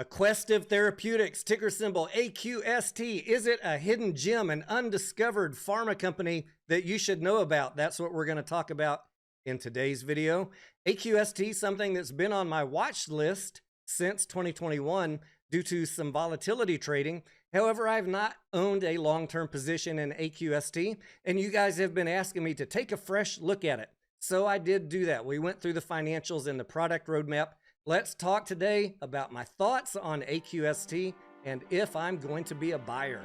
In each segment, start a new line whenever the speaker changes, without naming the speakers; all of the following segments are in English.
Aquestive Therapeutics, ticker symbol AQST. Is it a hidden gem, an undiscovered pharma company that you should know about? That's what we're going to talk about in today's video. AQST, something that's been on my watch list since 2021 due to some volatility trading. However, I've not owned a long-term position in AQST, and you guys have been asking me to take a fresh look at it. So I did do that. We went through the financials and the product roadmap. Let's talk today about my thoughts on AQST and if I'm going to be a buyer.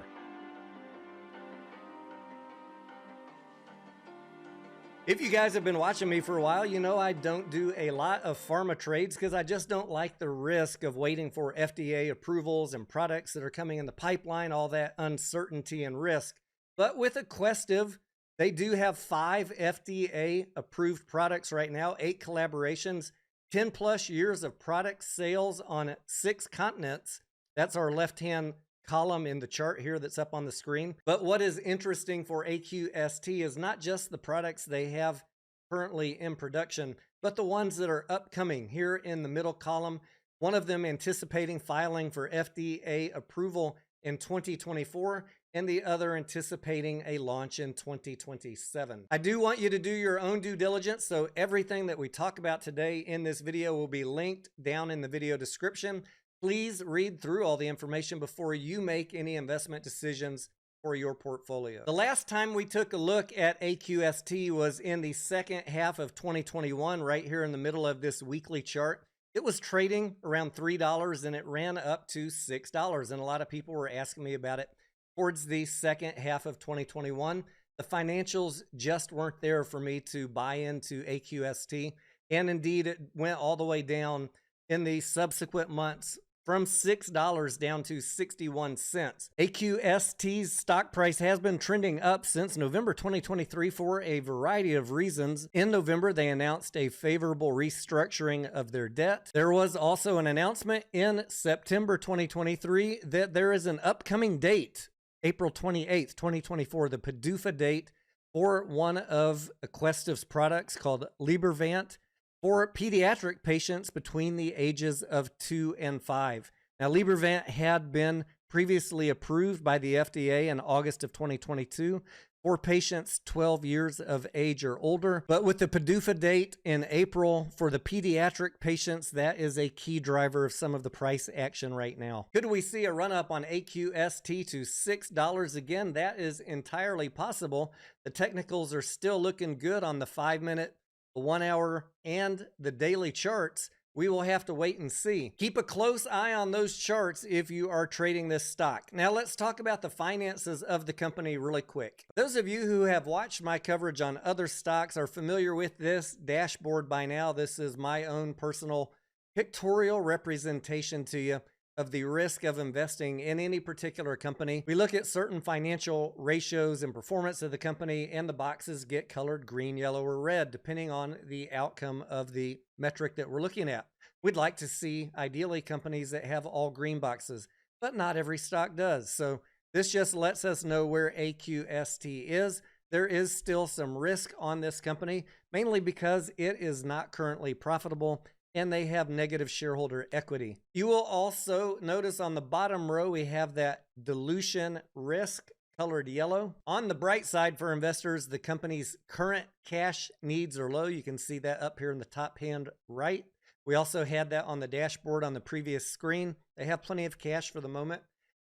If you guys have been watching me for a while, you know I don't do a lot of pharma trades because I just don't like the risk of waiting for FDA approvals and products that are coming in the pipeline, all that uncertainty and risk. But with Aquestive, they do have 5 FDA approved products right now, 8 collaborations, 10 plus years of product sales on 6 continents. That's our left-hand column in the chart here that's up on the screen. But what is interesting for AQST is not just the products they have currently in production, but the ones that are upcoming here in the middle column. One of them anticipating filing for FDA approval in 2024, and the other anticipating a launch in 2027. I do want you to do your own due diligence, so everything that we talk about today in this video will be linked down in the video description. Please read through all the information before you make any investment decisions for your portfolio. The last time we took a look at AQST was in the second half of 2021, right here in the middle of this weekly chart. It was trading around $3 and it ran up to $6, and a lot of people were asking me about it towards the second half of 2021. The financials just weren't there for me to buy into AQST, and indeed it went all the way down in the subsequent months from $6 down to 61 cents. AQST's stock price has been trending up since November 2023 for a variety of reasons. In November, they announced a favorable restructuring of their debt. There was also an announcement in September 2023 that there is an upcoming date, April 28th, 2024, the PDUFA date for one of Aquestive's products called Libervant, for pediatric patients between the ages of 2 and 5. Now, Libervant had been previously approved by the FDA in August of 2022 for patients 12 years of age or older. But with the PDUFA date in April for the pediatric patients, that is a key driver of some of the price action right now. Could we see a run up on AQST to $6 again? That is entirely possible. The technicals are still looking good on the 5-minute, the 1 hour, and the daily charts. We will have to wait and see. Keep a close eye on those charts if you are trading this stock. Now let's talk about the finances of the company really quick. Those of you who have watched my coverage on other stocks are familiar with this dashboard by now. This is my own personal pictorial representation to you of the risk of investing in any particular company. We look at certain financial ratios and performance of the company, and the boxes get colored green, yellow, or red, depending on the outcome of the metric that we're looking at. We'd like to see, ideally, companies that have all green boxes, but not every stock does. So this just lets us know where AQST is. There is still some risk on this company, mainly because it is not currently profitable and they have negative shareholder equity. You will also notice on the bottom row, we have that dilution risk colored yellow. On the bright side for investors, the company's current cash needs are low. You can see that up here in the top hand right. We also had that on the dashboard on the previous screen. They have plenty of cash for the moment.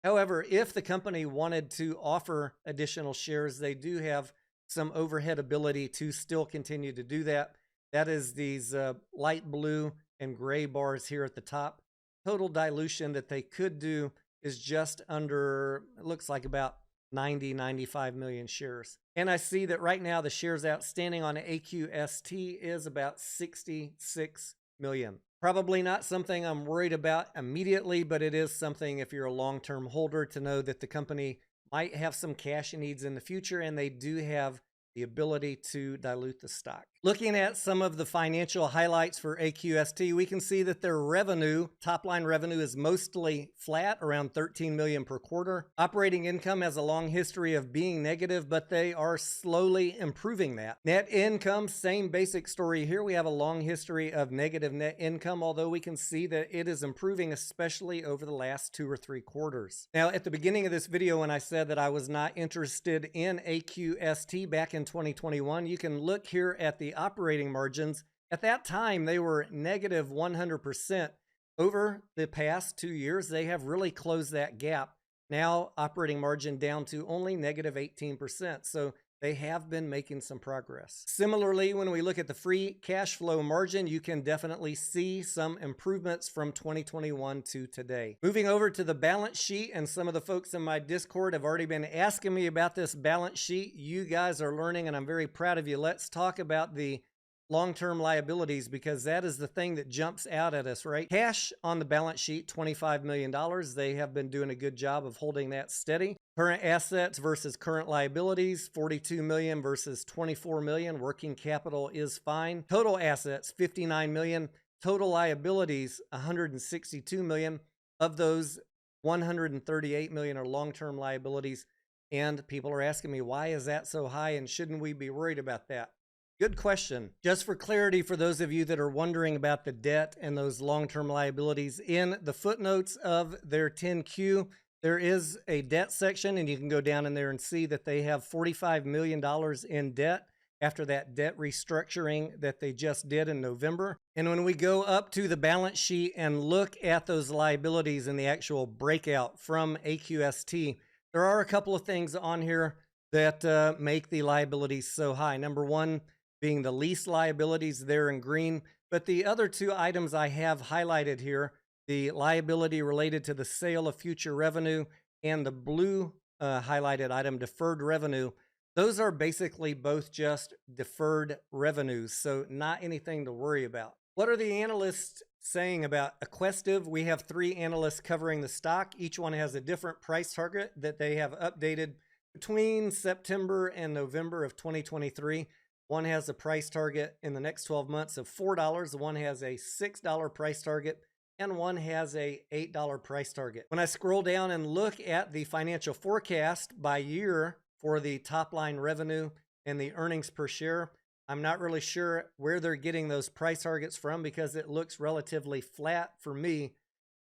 However, if the company wanted to offer additional shares, they do have some overhead ability to still continue to do that. That is these light blue and gray bars here at the top. Total dilution that they could do is just under, it looks like about 95 million shares. And I see that right now the shares outstanding on AQST is about 66 million. Probably not something I'm worried about immediately, but it is something if you're a long-term holder to know that the company might have some cash needs in the future, and they do have the ability to dilute the stock. Looking at some of the financial highlights for AQST, we can see that their revenue, top line revenue, is mostly flat, around 13 million per quarter. Operating income has a long history of being negative, but they are slowly improving that. Net income, same basic story here. We have a long history of negative net income, although we can see that it is improving, especially over the last 2 or 3 quarters. Now, at the beginning of this video, when I said that I was not interested in AQST back in 2021, you can look here at the operating margins. At that time, they were negative 100%. Over the past 2 years, they have really closed that gap. Now, operating margin down to only negative 18%. So they have been making some progress. Similarly, when we look at the free cash flow margin, you can definitely see some improvements from 2021 to today. Moving over to the balance sheet, and some of the folks in my Discord have already been asking me about this balance sheet. You guys are learning, and I'm very proud of you. Let's talk about the long-term liabilities, because that is the thing that jumps out at us, right? Cash on the balance sheet, $25 million. They have been doing a good job of holding that steady. Current assets versus current liabilities, 42 million versus 24 million. Working capital is fine. Total assets, 59 million. Total liabilities, 162 million. Of those, 138 million are long-term liabilities. And people are asking me, why is that so high, and shouldn't we be worried about that? Good question. Just for clarity, for those of you that are wondering about the debt and those long-term liabilities, in the footnotes of their 10Q, there is a debt section, and you can go down in there and see that they have $45 million in debt after that debt restructuring that they just did in November. And when we go up to the balance sheet and look at those liabilities and the actual breakout from AQST, there are a couple of things on here that make the liabilities so high. Number one, being the lease liabilities there in green. But the other 2 items I have highlighted here, the liability related to the sale of future revenue and the blue highlighted item, deferred revenue, those are basically both just deferred revenues, so not anything to worry about. What are the analysts saying about Aquestive? We have 3 analysts covering the stock. Each one has a different price target that they have updated between September and November of 2023. One has a price target in the next 12 months of $4. One has a $6 price target, and one has a $8 price target. When I scroll down and look at the financial forecast by year for the top line revenue and the earnings per share, I'm not really sure where they're getting those price targets from, because it looks relatively flat for me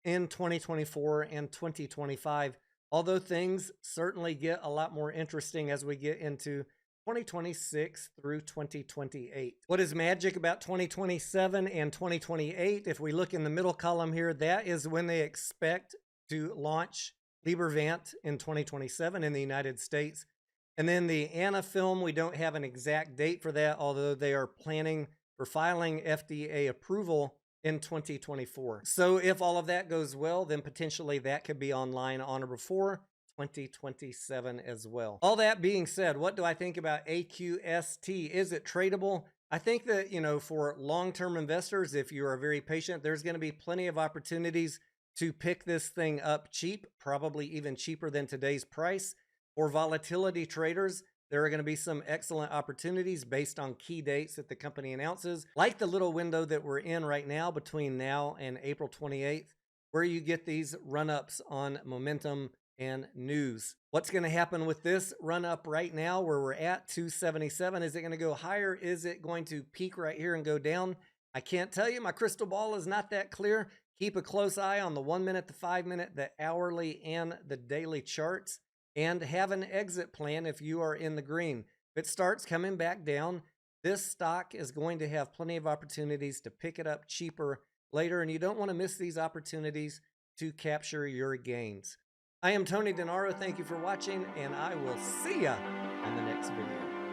in 2024 and 2025, although things certainly get a lot more interesting as we get into 2026 through 2028. What is magic about 2027 and 2028? If we look in the middle column here, that is when they expect to launch Libervant in 2027 in the United States. And then the Anna film, we don't have an exact date for that, although they are planning for filing FDA approval in 2024. So if all of that goes well, then potentially that could be online on or before 2027 as well. All that being said, what do I think about AQST? Is it tradable? I think that, for long-term investors, if you are very patient, there's going to be plenty of opportunities to pick this thing up cheap, probably even cheaper than today's price. For volatility traders, there are going to be some excellent opportunities based on key dates that the company announces, like the little window that we're in right now between now and April 28th, where you get these run-ups on momentum and news. What's going to happen with this run up right now where we're at 277? Is it going to go higher? Is it going to peak right here and go down? I can't tell you. My crystal ball is not that clear. Keep a close eye on the 1 minute, the 5 minute, the hourly, and the daily charts, and have an exit plan if you are in the green. If it starts coming back down, this stock is going to have plenty of opportunities to pick it up cheaper later, and you don't want to miss these opportunities to capture your gains. I am Tony Denaro. Thank you for watching, and I will see ya on the next video.